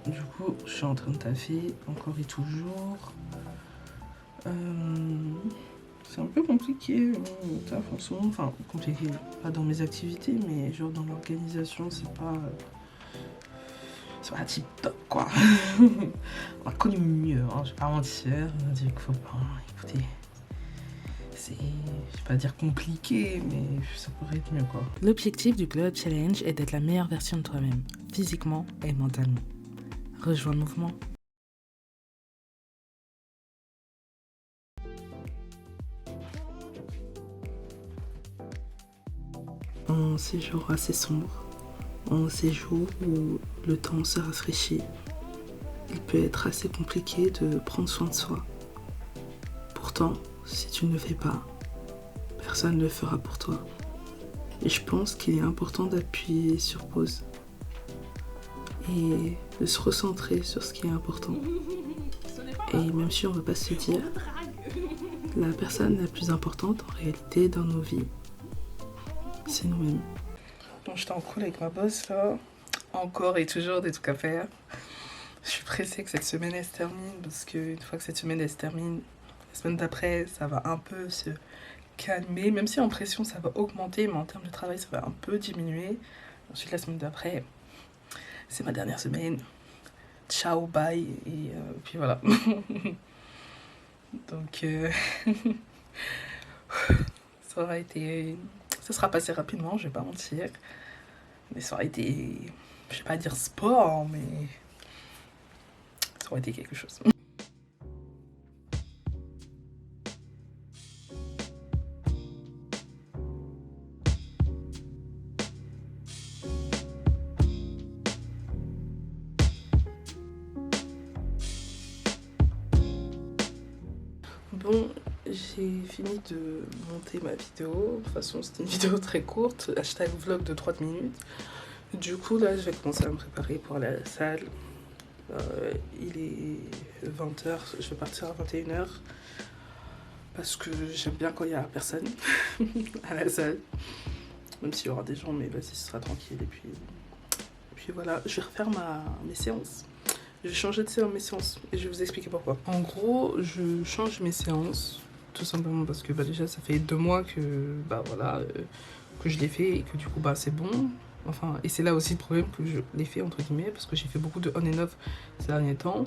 du coup, je suis en train de taffer, encore et toujours. C'est un peu compliqué, le taf en ce moment. Enfin, compliqué, pas dans mes activités, mais genre dans l'organisation, c'est pas tip top quoi. On a connu mieux, hein, je vais pas mentir. On a dit qu'il faut pas. Écoutez, je vais pas dire compliqué, mais ça pourrait être mieux quoi. L'objectif du Glow Up Challenge est d'être la meilleure version de toi-même, physiquement et mentalement. Rejoins le mouvement. Un séjour assez sombre, un séjour où le temps se rafraîchit. Il peut être assez compliqué de prendre soin de soi. Pourtant, si tu ne le fais pas, personne ne le fera pour toi. Et je pense qu'il est important d'appuyer sur pause et de se recentrer sur ce qui est important. Et même si on ne veut pas se le dire, la personne la plus importante en réalité dans nos vies, c'est nous-mêmes. Donc j'étais en call avec ma boss là, encore et toujours des trucs à faire. Je suis pressée que cette semaine elle se termine parce qu'une fois que cette semaine elle se termine, la semaine d'après ça va un peu se calmer, même si en pression ça va augmenter, mais en termes de travail ça va un peu diminuer. Ensuite la semaine d'après, c'est ma dernière semaine. Ciao, bye, et puis voilà. Donc ça aura été... Ça sera passé rapidement, je vais pas mentir. Mais ça aurait été... Je vais pas dire sport, mais... Ça aurait été quelque chose. Bon, j'ai fini de monter ma vidéo. De toute façon, c'était une vidéo très courte. Hashtag vlog de 30 minutes. Du coup, là, je vais commencer à me préparer pour aller à la salle. Il est 20h, je vais partir à 21h. Parce que j'aime bien quand il n'y a personne à la salle. Même s'il y aura des gens, mais vas-y, ce sera tranquille. Et puis voilà, je vais refaire mes séances. Je vais changer de mes séances et je vais vous expliquer pourquoi. En gros, je change mes séances tout simplement parce que déjà ça fait 2 mois que que je l'ai fait et que du coup c'est bon. Enfin, et c'est là aussi le problème que je l'ai fait entre guillemets parce que j'ai fait beaucoup de on and off ces derniers temps.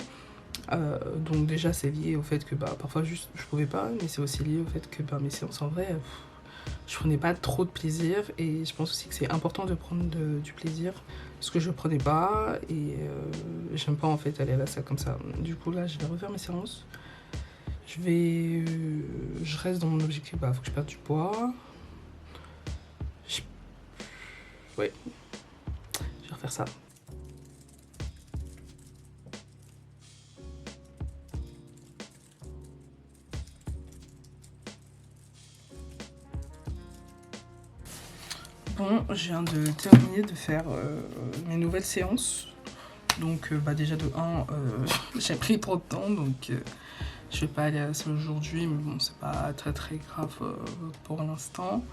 Donc déjà c'est lié au fait que parfois juste je pouvais pas, mais c'est aussi lié au fait que mes séances en vrai je prenais pas trop de plaisir et je pense aussi que c'est important de prendre du plaisir parce que je prenais pas et j'aime pas en fait aller à la salle comme ça. Du coup là je vais refaire mes séances. Je reste dans mon objectif, faut que je perde du poids. Ouais, je vais refaire ça. Bon, je viens de terminer de faire mes nouvelles séances. Donc déjà de 1, j'ai pris trop de temps, donc je vais pas aller à la salle aujourd'hui, mais bon, c'est pas très grave pour l'instant.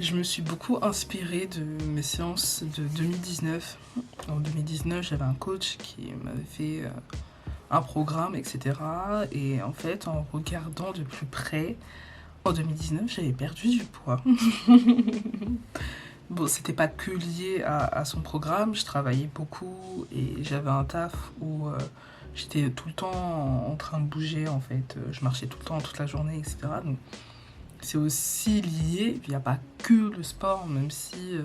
Je me suis beaucoup inspirée de mes séances de 2019. En 2019, j'avais un coach qui m'avait fait un programme, etc. Et en fait, en regardant de plus près, en 2019, j'avais perdu du poids. Bon, c'était pas que lié à son programme, je travaillais beaucoup et j'avais un taf où j'étais tout le temps en train de bouger en fait. Je marchais tout le temps, toute la journée, etc. Donc c'est aussi lié, il n'y a pas que le sport, même si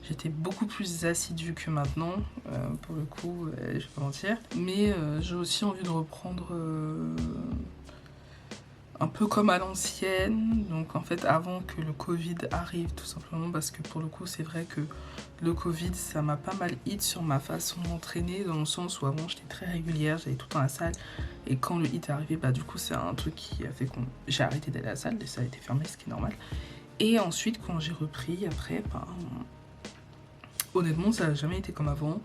j'étais beaucoup plus assidue que maintenant, pour le coup, je vais pas mentir. Mais j'ai aussi envie de reprendre un peu comme à l'ancienne, donc en fait avant que le Covid arrive tout simplement, parce que pour le coup c'est vrai que le Covid ça m'a pas mal hit sur ma façon d'entraîner, dans le sens où avant j'étais très régulière, j'allais tout le temps à la salle, et quand le hit est arrivé, du coup c'est un truc qui a fait que j'ai arrêté d'aller à la salle, les salles étaient fermées, ce qui est normal. Et ensuite quand j'ai repris après, honnêtement ça n'a jamais été comme avant,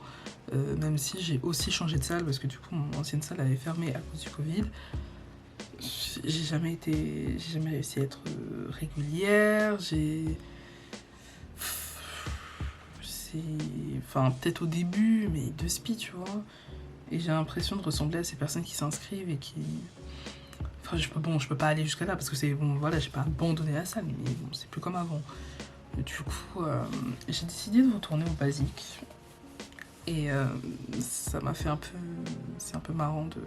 même si j'ai aussi changé de salle, parce que du coup mon ancienne salle avait fermé à cause du Covid. J'ai jamais réussi à être régulière, enfin peut-être au début, mais de spi, tu vois. Et j'ai l'impression de ressembler à ces personnes qui s'inscrivent et qui... Enfin, je peux pas aller jusqu'à là parce que c'est bon, voilà, j'ai pas abandonné la salle, mais bon, c'est plus comme avant. Et du coup, j'ai décidé de retourner au basique. Et ça m'a fait un peu... C'est un peu marrant de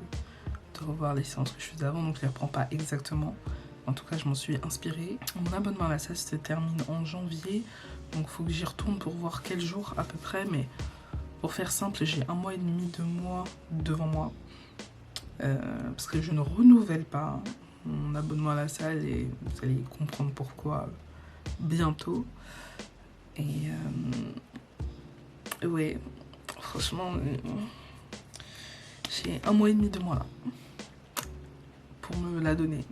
revoir les séances que je faisais avant, donc je les reprends pas exactement. En tout cas, je m'en suis inspirée. Mon abonnement à la salle se termine en janvier, donc il faut que j'y retourne pour voir quel jour à peu près, mais pour faire simple, j'ai 1 mois et demi, 2 mois devant moi. Parce que je ne renouvelle pas mon abonnement à la salle et vous allez comprendre pourquoi bientôt. Et ouais, franchement, j'ai 1 mois et demi, 2 mois là pour me la donner.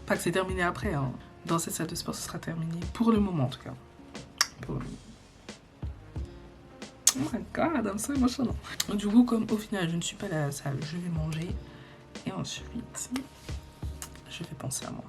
Pas que c'est terminé après, hein. Dans cette salle de sport, ce sera terminé pour le moment en tout cas. Pour le moment. Oh my god, I'm so emotional. Du coup, comme au final je ne suis pas à la salle, je vais manger et ensuite je vais penser à moi.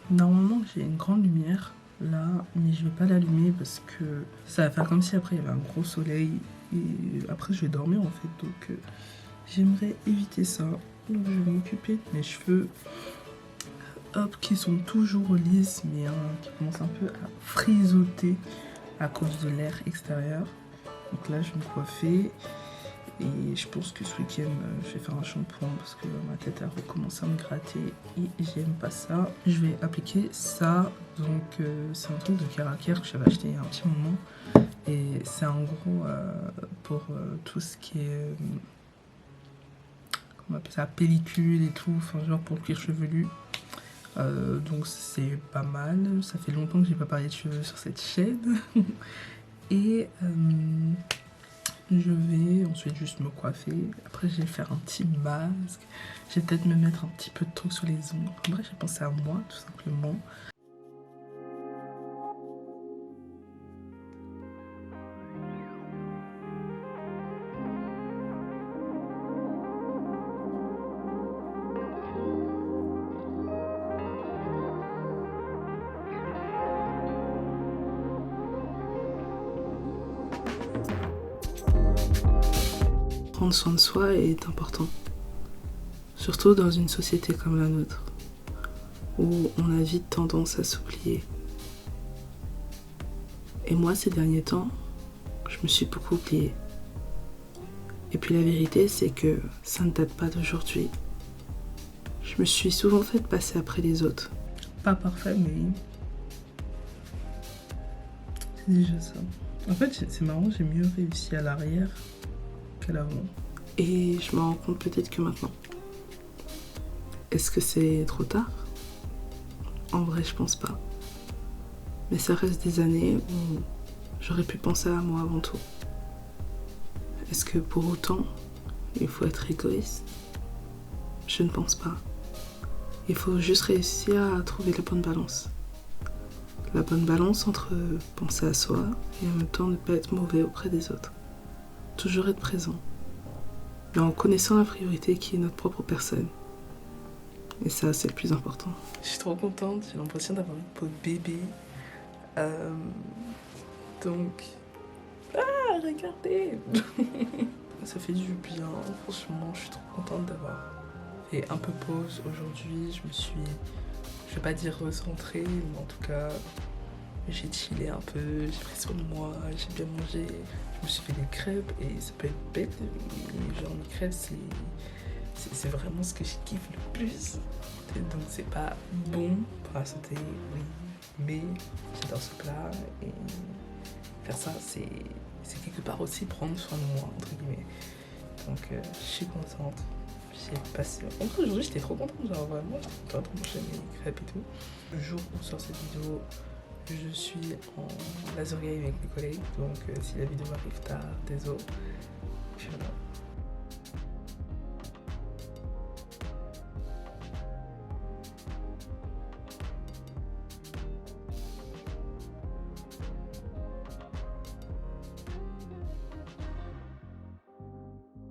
Normalement j'ai une grande lumière là, mais je vais pas l'allumer parce que ça va faire comme si après il y avait un gros soleil et après je vais dormir en fait, donc j'aimerais éviter ça. Donc je vais m'occuper de mes cheveux, hop, qui sont toujours lisses mais qui commencent un peu à frisoter à cause de l'air extérieur. Donc là je vais me coiffer. Et je pense que ce week-end, je vais faire un shampoing parce que ma tête a recommencé à me gratter et j'aime pas ça. Je vais appliquer ça, donc c'est un truc de Caraker que j'avais acheté il y a un petit moment. Et c'est en gros pour tout ce qui est, comment on appelle ça, pellicule et tout, enfin genre pour le cuir chevelu. Donc c'est pas mal, ça fait longtemps que j'ai pas parlé de cheveux sur cette chaîne. Et... je vais ensuite juste me coiffer. Après, je vais faire un petit masque. Je vais peut-être me mettre un petit peu de trucs sur les ongles. En vrai, j'ai pensé à moi, tout simplement. Prendre soin de soi est important, surtout dans une société comme la nôtre, où on a vite tendance à s'oublier. Et moi, ces derniers temps, je me suis beaucoup oubliée. Et puis la vérité, c'est que ça ne date pas d'aujourd'hui. Je me suis souvent fait passer après les autres. Pas parfait, mais c'est déjà ça. En fait, c'est marrant, j'ai mieux réussi à l'arrière qu'à l'avant. Et je me rends compte peut-être que maintenant. Est-ce que c'est trop tard? En vrai, je pense pas. Mais ça reste des années où j'aurais pu penser à moi avant tout. Est-ce que pour autant, il faut être égoïste? Je ne pense pas. Il faut juste réussir à trouver la bonne balance. La bonne balance entre penser à soi et en même temps ne pas être mauvais auprès des autres. Toujours être présent. Mais en connaissant la priorité qui est notre propre personne. Et ça, c'est le plus important. Je suis trop contente, j'ai l'impression d'avoir une peau de bébé. Donc... Ah, regardez. Ça fait du bien, franchement, je suis trop contente d'avoir fait un peu pause aujourd'hui. Je me suis, je vais pas dire recentrée, mais en tout cas, j'ai chillé un peu, j'ai pris soin de moi, j'ai bien mangé. Je me suis fait des crêpes et ça peut être bête, mais genre les crêpes, c'est vraiment ce que je kiffe le plus. Donc c'est pas bon pour la santé, oui, mais j'adore ce plat et faire ça, c'est quelque part aussi prendre soin de moi, entre guillemets. Donc je suis contente, j'ai passé... En vrai, aujourd'hui, j'étais trop contente, genre vraiment, j'étais contente de manger mes crêpes et tout. Le jour où sort cette vidéo, je suis en laser game avec mes collègues, donc si la vidéo arrive tard, désolé. Puis voilà.